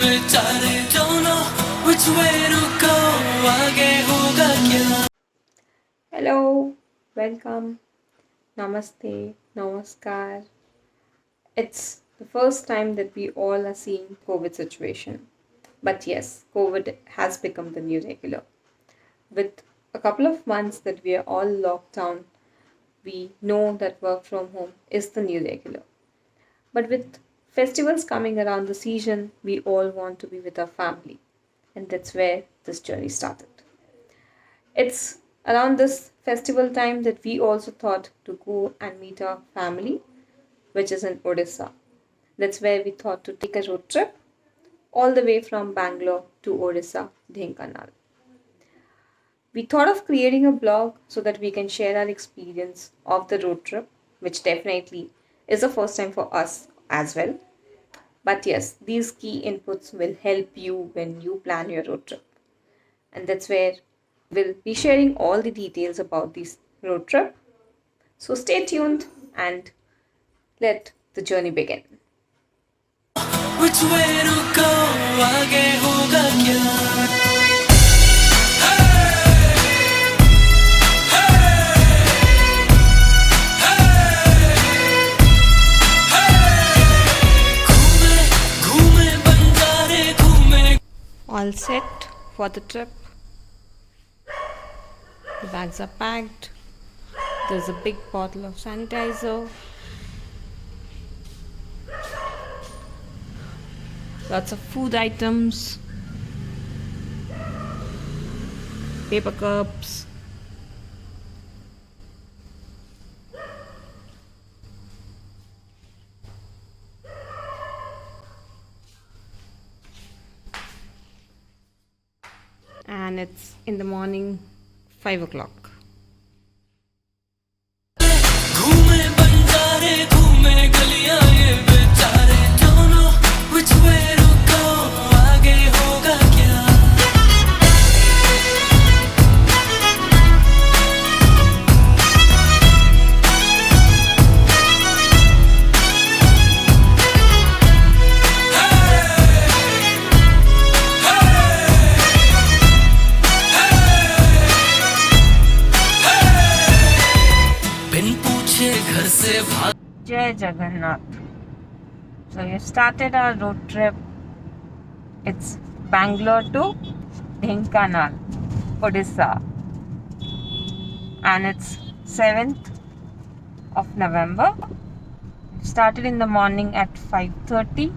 बेचारे don't know which way to go आगे होगा क्या. Hello, welcome, namaste, namaskar. It's the first time that we all are seeing COVID situation. But yes, COVID has become the new regular. With a couple of months that we are all locked down, we know that work from home is the new regular. But with festivals coming around the season, we all want to be with our family. And that's where this journey started. It's around this festival time that we also thought to go and meet our family, which is in Odisha. That's where we thought to take a road trip all the way from Bangalore to Odisha, Dhenkanal. We thought of creating a blog so that we can share our experience of the road trip, which definitely is the first time for us as well. But yes, these key inputs will help you when you plan your road trip. And that's where we'll be sharing all the details about this road trip. So stay tuned and let the journey begin. Which way to go आगे होगा क्या. All set for the trip. The bags are packed. There's a big bottle of sanitizer. Lots of food items. Paper cups. And it's in the morning, 5 o'clock. घूमे बंजारे घूमे गलियां ये बेचारे don't know which way to go आगे होगा क्या. बिन पूछे घर से भाग Jai Jagannath. So we started our road trip. It's Bangalore to Dhenkanal, Odisha. And it's 7th of November. Started in the morning at 5:30.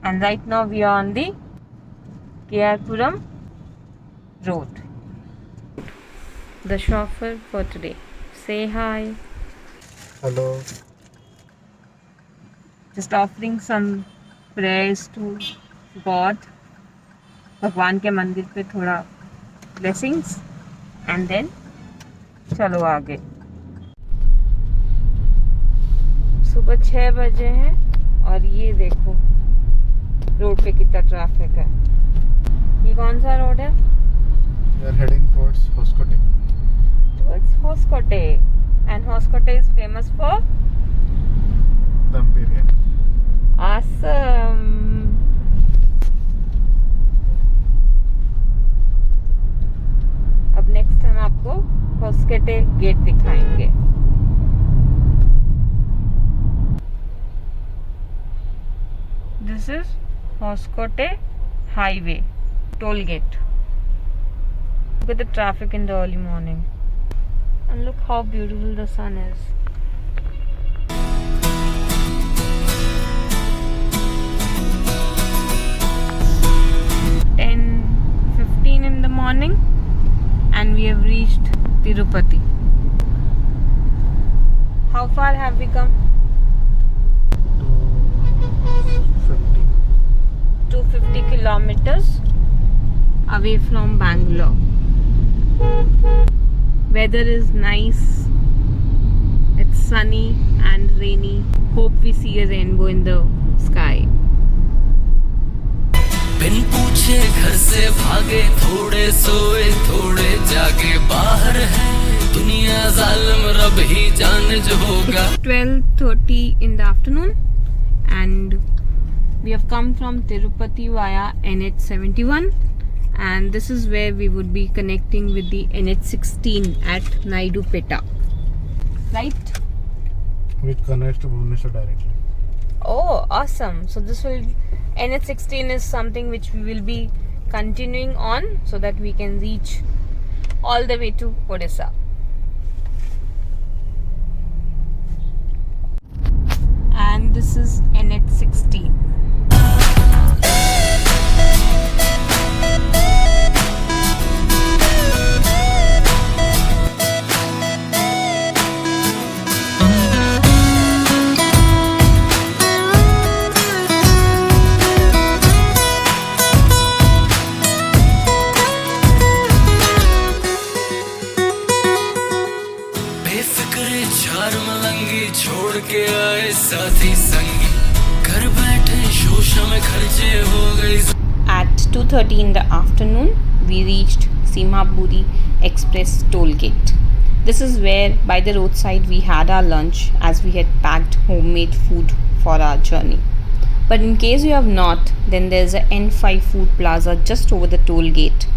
And right now we are on the Kiyarpuram road. The chauffeur for today. Say hi. Hello. Just offering some prayers to God. भगवान के मंदिर पे थोड़ा blessings and then चलो आगे. सुबह 6 बजे हैं और ये देखो रोड पे कितना ट्रैफिक है. ये कौन सा रोड है? We are heading towards Hoskote. Towards Hoskote. And Hoskote is famous for Dum biryani. awesome. अब नेक्स्ट हम आपको होस्कोटे गेट दिखाएंगे. This is Hoskote highway toll gate. Look at the traffic in the early morning. And look how beautiful the sun is. In the morning and we have reached Tirupati. How far have we come? 250. 250 kilometers away from Bangalore. Weather is nice. It's sunny and rainy. Hope we see a rainbow in the sky. बिन पूछे घर से भागे थोड़े सोए थोड़े जागे बाहर है दुनिया जालिम रब ही जाने जो होगा. 12:30 in the afternoon and We have come from Tirupati via NH71, and this is where we would be connecting with the NH16 at Naidupeta. Right? Which connects to Bhubaneswar directly. Oh, awesome. So this will NH16 is something which we will be continuing on so that we can reach all the way to Odisha. And this is NH16. Befikre चार मलंगी छोड़ के आए साथी संगी घर बैठे शोशा में खर्चे हो गई. At 2:30 in the afternoon, we reached Simhapuri Express toll gate. This is where by the roadside we had our lunch as we had packed homemade food for our journey. But in case you have not, then there's a N5 food plaza just over the toll gate,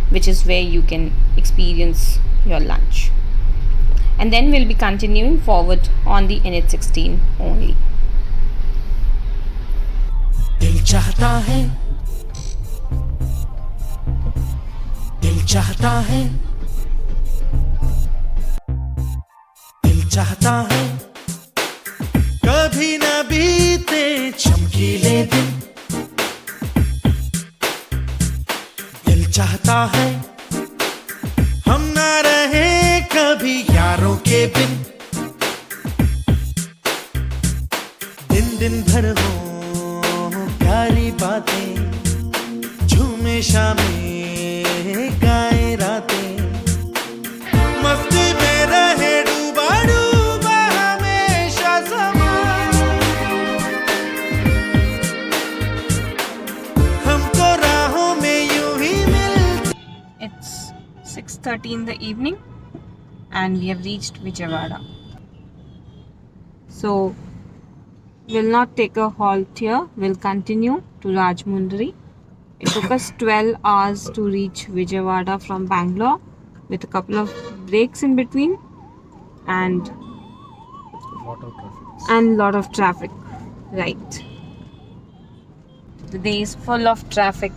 which is where you can experience your lunch. And then we'll be continuing forward on the NH16 only. दिल चाहता है, दिल चाहता है, दिल चाहता है कभी न बीते चमकीले दिन. दिल चाहता है हम ना रहे कभी यारों के बिन. दिन दिन भर हो प्यारी बातें, झूमे शामें गाए रातें, मस्ती में रहे डूबा डूबा हमेशा समा. हमको राहों में यूं ही मिलते. It's 6:30 in the evening and we have reached Vijayawada. So we'll not take a halt here. We'll continue to Rajmundry. It took us 12 hours to reach Vijayawada from Bangalore with a couple of breaks in between and lot of traffic. Right. The day is full of traffic.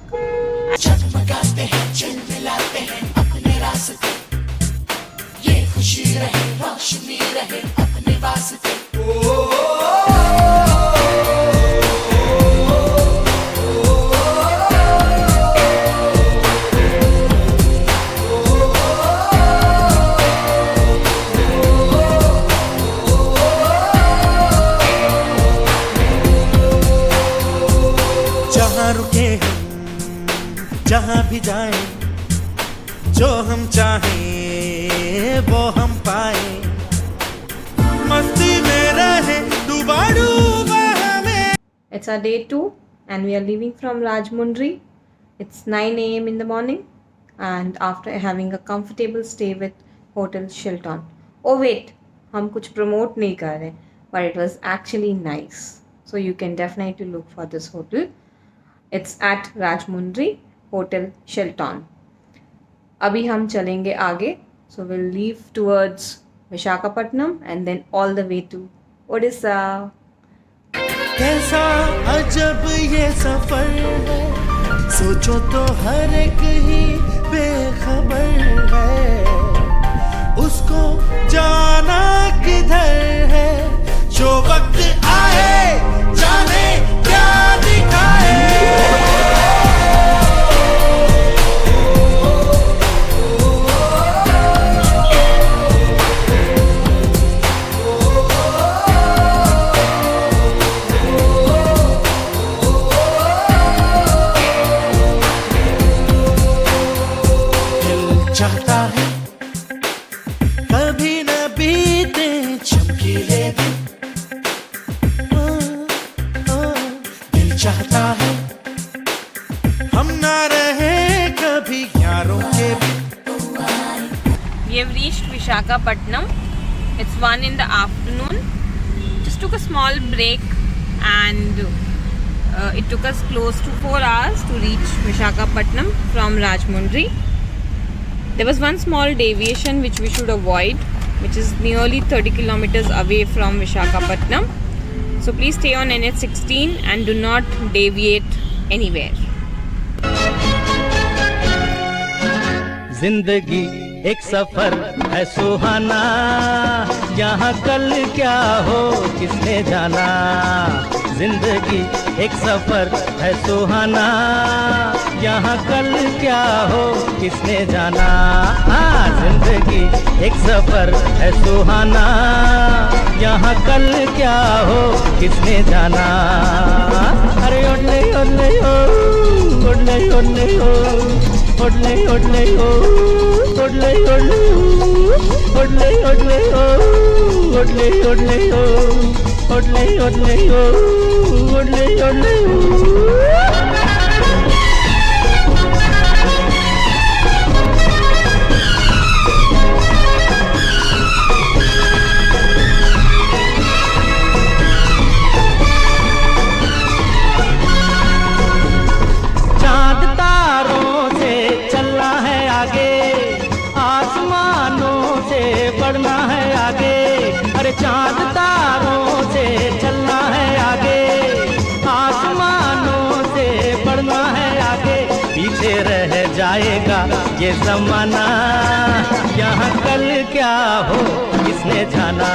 जगमगाते हैं चिलमिलाते हैं अपने रास्ते, ये खुशी रहे रोशनी रहे अपने वास्ते. जहाँ रुके हम जहाँ भी जाए, जो हम चाहें वो हम पाए, मस्ती में रहे डूबा डूबा हमें. It's our day 2 and we are leaving from Rajmundry. It's 9 a.m. in the morning and after having a comfortable stay with Hotel Shilton. Oh wait, हम कुछ promote नहीं कर रहे, but it was actually nice. So you can definitely look for this hotel. It's at Rajmundry, Hotel Shilton. अभी हम चलेंगे आगे. So we'll leave towards Visakhapatnam and then all the way to Odisha. कैसा अजब ये सफर है, सोचो तो हर एक ही बेखबर है. उसको जाना किधर है, जो वक्त आए जाने क्या दिखाए. चाहता है कभी न बीते चमकीले दिन. दिल चाहता है हम ना रहे कभी यारों के बिन. We have reached Visakhapatnam. It's 1 in the afternoon. Just took a small break and It took us close to 4 hours to reach Visakhapatnam from Rajahmundry. There was one small deviation which we should avoid, which is nearly 30 kilometers away from Visakhapatnam. So please stay on NH16 and do not deviate anywhere. जिंदगी एक सफर है सुहाना, यहाँ कल क्या हो किसने जाना। जिंदगी एक सफर है सुहाना, यहाँ कल क्या हो किसने जाना। जिंदगी एक सफर है सुहाना, यहाँ कल क्या हो किसने जाना। अरे ओडले ओडले ओ, ओडले ओडले ओ, ओडले ओडले ओ, ओडले ओडले ओ, ओडले ओडले ओ, ओडले ओडले ओ, ओडले ओडले ओ, ओडले ओडले ओ। बढ़ना है आगे, अरे चांद तारों से चलना है आगे, आसमानों से बढ़ना है आगे। पीछे रह जाएगा ये ज़माना, यहाँ कल क्या हो किसने जाना।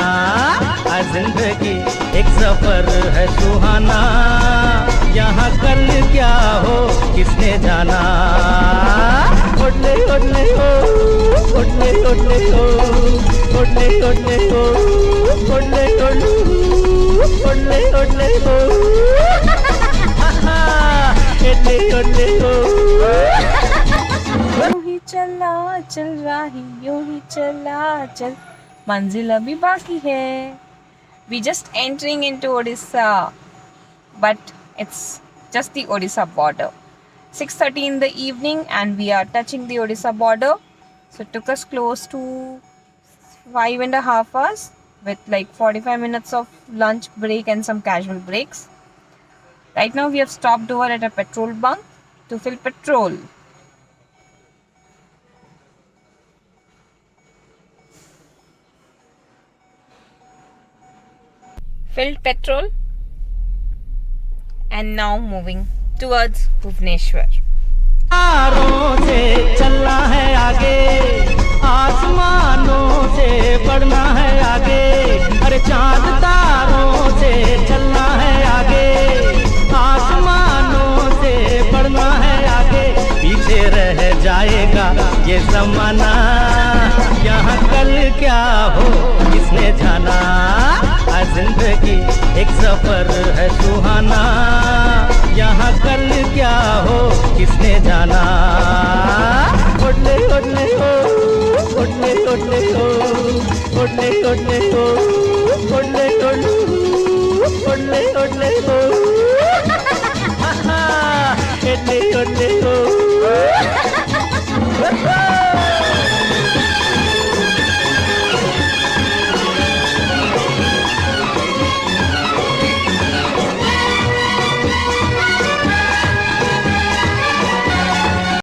जिंदगी एक सफर है सुहाना, यहाँ कल क्या हो किसने जाना। ओडले ओडले ओ, ओडले ओडले ओ, ओडले ओडले ओ, ओडले ओडले ओ, ओडले ओडले ओ, ओडले ओडले ओ। यूं ही चला चल राही, यूं ही चला चल, मंजिल अभी बाकी है. We just entering into Odisha, but it's just the Odisha border. 6:30 in the evening and we are touching the Odisha border. So it took us close to 5.5 hours with like 45 minutes of lunch break and some casual breaks. Right now we have stopped over at a petrol bunk to fill petrol. Filled petrol and now moving towards Bhubaneswar. तारों से चलना है आगे, आसमानों से बढ़ना है आगे, अरे चांद तारों से चलना है आगे, आसमानों से बढ़ना है आगे। पीछे रह जाएगा ये ज़माना, यहाँ कल क्या हो किसने जाना। जिंदगी एक सफर है सुहाना, यहाँ कल क्या हो किसने जाना। ओडले ओडले ओ, ओडले ओडले ओ, ओडले ओडले ओ, ओडले ओडले ओ, ओडले ओडले ओ, ओडले ओडले